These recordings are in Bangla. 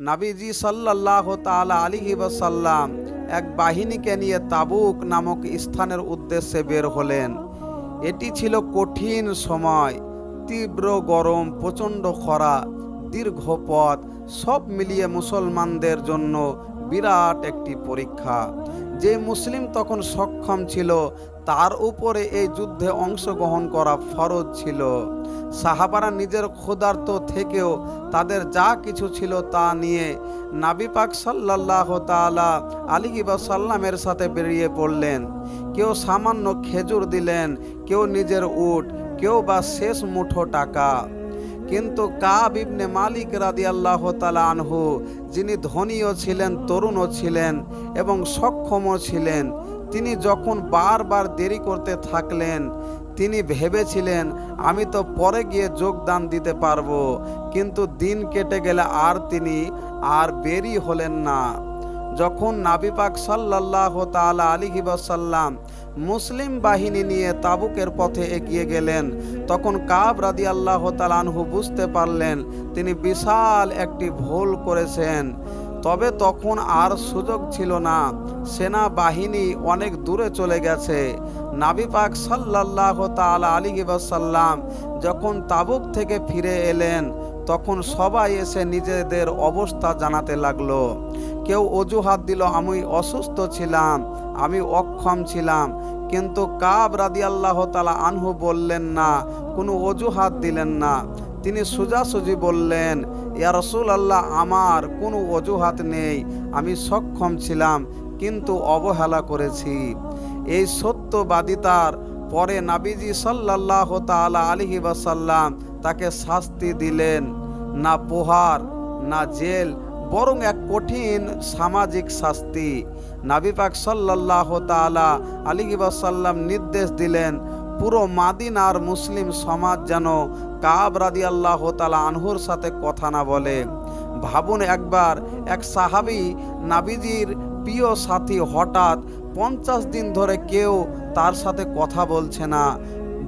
নাবিজি সাল্লাল্লাহু তাআলা আলাইহি ওয়াসাল্লাম এক বাহিনীকে নিয়ে তাবুক নামক স্থানের উদ্দেশ্যে বের হলেন। এটি ছিল কঠিন সময়, তীব্র গরম, প্রচণ্ড খরা, দীর্ঘ পথ, সব মিলিয়ে মুসলমানদের জন্য বিরাট একটি পরীক্ষা। যে মুসলিম তখন সক্ষম ছিল তার উপরে এই যুদ্ধে অংশগ্রহণ করা ফরজ ছিল। সাহাবারা নিজের ক্ষুধার্ত থেকেও তাদের যা কিছু ছিল তা নিয়ে নবী পাক সাল্লাল্লাহু তাআলা আলাইহি ওয়াসাল্লামের সাথে বেরিয়ে পড়লেন। কেউ সামান্য খেজুর দিলেন, কেউ নিজের উট, কেউ বা শেষ মুঠো টাকা। কিন্তু কাব ইবনে মালিক রাদিয়াল্লাহু তাআলা আনহু, যিনি ধনীও ছিলেন, তরুণও ছিলেন এবং সক্ষমও ছিলেন, তিনি যখন বারবার দেরি করতে থাকলেন, তিনি ভেবেছিলেন আমি তো পরে গিয়ে যোগদান দিতে পারবো। কিন্তু দিন কেটে গেলে তিনি আর বেরি হলেন না। যখন নবী পাক সাল্লাল্লাহু তাআলা আলাইহি ওয়াসাল্লাম মুসলিম বাহিনী নিয়ে তাবুকের পথে এগিয়ে গেলেন, তখন কাব রাদিয়াল্লাহু তাআলা আনহু বুঝতে পারলেন তিনি বিশাল একটি ভুল করেছেন। তবে তখন আর সুযোগ ছিল না, সেনাবাহিনী অনেক দূরে চলে গেছে। নবী পাক সাল্লাল্লাহু তাআলা আলাইহি ওয়াসাল্লাম যখন তাবুক থেকে ফিরে এলেন, তখন সবাই এসে নিজেদের অবস্থা জানাতে লাগলো। কেউ অজুহাত দিল, আমি অসুস্থ ছিলাম, আমি অক্ষম ছিলাম। কিন্তু কাব রাদিয়াল্লাহু তাআলা আনহু বললেন না, কোনো অজুহাত দিলেন না। তিনি সোজাসুজি বললেন, ইয়া রাসূলুল্লাহ, আমার কোনো অজুহাত নেই, আমি সক্ষম ছিলাম কিন্তু অবহেলা করেছি। এই সত্যবাদিতার পরে নবীজি সাল্লাল্লাহু তাআলা আলাইহি ওয়াসাল্লাম তাকে শাস্তি দিলেন, না প্রহার না জেল, বরং এক কঠিন সামাজিক শাস্তি। নবী পাক সাল্লাল্লাহু তাআলা আলাইহি ওয়াসাল্লাম নির্দেশ দিলেন, পুরো মাদিনার মুসলিম সমাজ যেন কাব রাদিয়াল্লাহু তাআলা আনহুর সাথে কথা না বলে। ভাবুন একবার, এক সাহাবী নবীজির প্রিয় সাথী, হঠাৎ 50 দিন ধরে কেউ তার সাথে কথা বলছে না।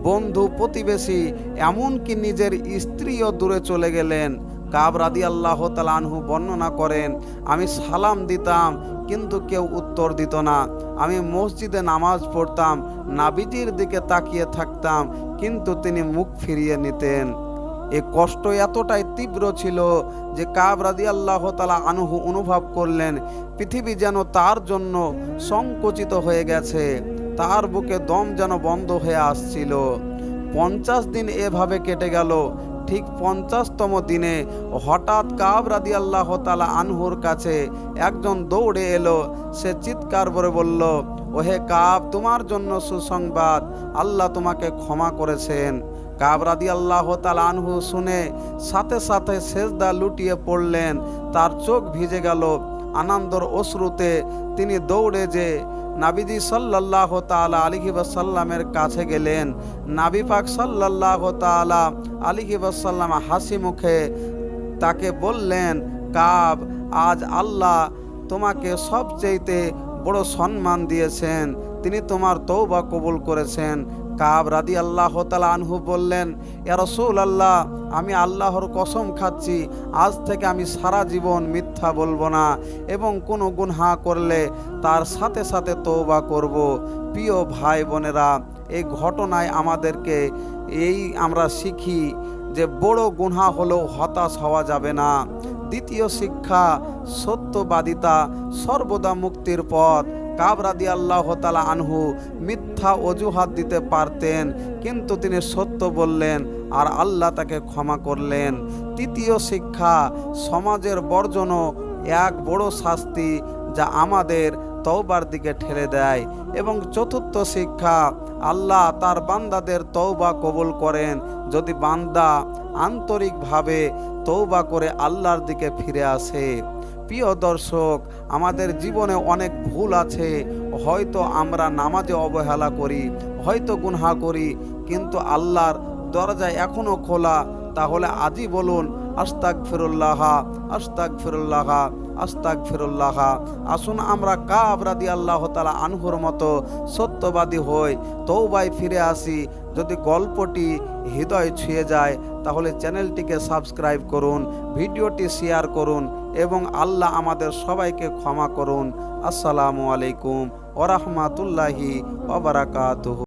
বন্ধু, প্রতিবেশী, এমনকি নিজের স্ত্রীও দূরে চলে গেলেন। কাব রাদিয়াল্লাহু তাআলা আনহু বর্ণনা করেন, আমি সালাম দিতাম কিন্তু কেউ উত্তর দিত না। আমি মসজিদে নামাজ পড়তাম, নবীজির দিকে তাকিয়ে থাকতাম কিন্তু তিনি মুখ ফিরিয়ে নিতেন। এ কষ্ট এতটাই তীব্র ছিল যে কাব রাদিয়াল্লাহু তাআলা আনহু অনুভব করলেন পৃথিবী যেন তার জন্য সংকুচিত হয়ে গেছে, তার বুকে দম যেন বন্ধ হয়ে আসছিল। 50 দিন এভাবে কেটে গেল। ঠিক 50তম দিনে হঠাৎ কাব রাদিয়াল্লাহু তাআলা আনহুর কাছে একজন দৌড়ে এলো। সে চিৎকার করে বলল, ওহে কাব, তোমার জন্য সুসংবাদ, আল্লাহ তোমাকে ক্ষমা করেছেন। কাব রাদিয়াল্লাহু তাআলা আনহু শুনে সাথে সাথে সেজদা লুটিয়ে পড়লেন, তার চোখ ভিজে গেল। আনন্দের অশ্রুতে তিনি দৌড়ে যে নবীজি সাল্লাল্লাহু তাআলা আলাইহি ওয়াসাল্লামের কাছে গেলেন। নবী পাক সাল্লাল্লাহু তাআলা আলাইহি ওয়াসাল্লাম হাসি মুখে তাকে বললেন, কাব, আজ আল্লাহ তোমাকে সবচেয়ে বড় সম্মান দিয়েছেন, তিনি তোমার তওবা কবুল করেছেন। কাব রাদিয়াল্লাহু তাআলা আনহু বললেন, ইয়া রাসূলুল্লাহ, আমি আল্লাহর কসম খাচ্ছি, আজ থেকে আমি সারা জীবন মিথ্যা বলবো না এবং কোনো গুনাহ করলে তার সাথে সাথে তওবা করব। প্রিয় ভাই বোনেরা, এই ঘটনায় আমাদেরকে আমরা শিখি যে বড় গুনাহ হলেও হতাশ হওয়া যাবে না। দ্বিতীয় শিক্ষা, সত্যবাদিতা সর্বদা মুক্তির পথ। কাব রাদিয়াল্লাহু তাআলা আনহু মিথ্যা অজুহাত দিতে পারতেন কিন্তু তিনি সত্য বললেন আর আল্লাহ তাকে ক্ষমা করলেন। তৃতীয় শিক্ষা, সমাজের বর্জনও এক বড় শাস্তি যা আমাদের তওবার দিকে ঠেলে দেয়। এবং চতুর্থ শিক্ষা, আল্লাহ তার বান্দাদের তওবা কবুল করেন যদি বান্দা আন্তরিকভাবে তওবা করে আল্লাহর দিকে ফিরে আসে। প্রিয় দর্শক, আমাদের জীবনে অনেক ভুল আছে, হয়তো আমরা নামাজে অবহেলা করি, হয়তো গুনাহ করি, কিন্তু আল্লাহর দরজা এখনো খোলা। তাহলে আজই বলুন, আস্তাগফিরুল্লাহ, আস্তাগফিরুল্লাহ, আস্তাগফিরুল্লাহ। আসুন আমরা কাব রাদিয়াল্লাহু তাআলা আনহুর মতো সত্যবাদী হই, তওবায় ফিরে আসি। যদি গল্পটি হৃদয় ছুঁয়ে যায় তাহলে চ্যানেলটিকে সাবস্ক্রাইব করুন, ভিডিওটি শেয়ার করুন এবং আল্লাহ আমাদের সবাইকে ক্ষমা করুন। আসসালামু আলাইকুম ওয়া রাহমাতুল্লাহি ওয়া বারাকাতুহু।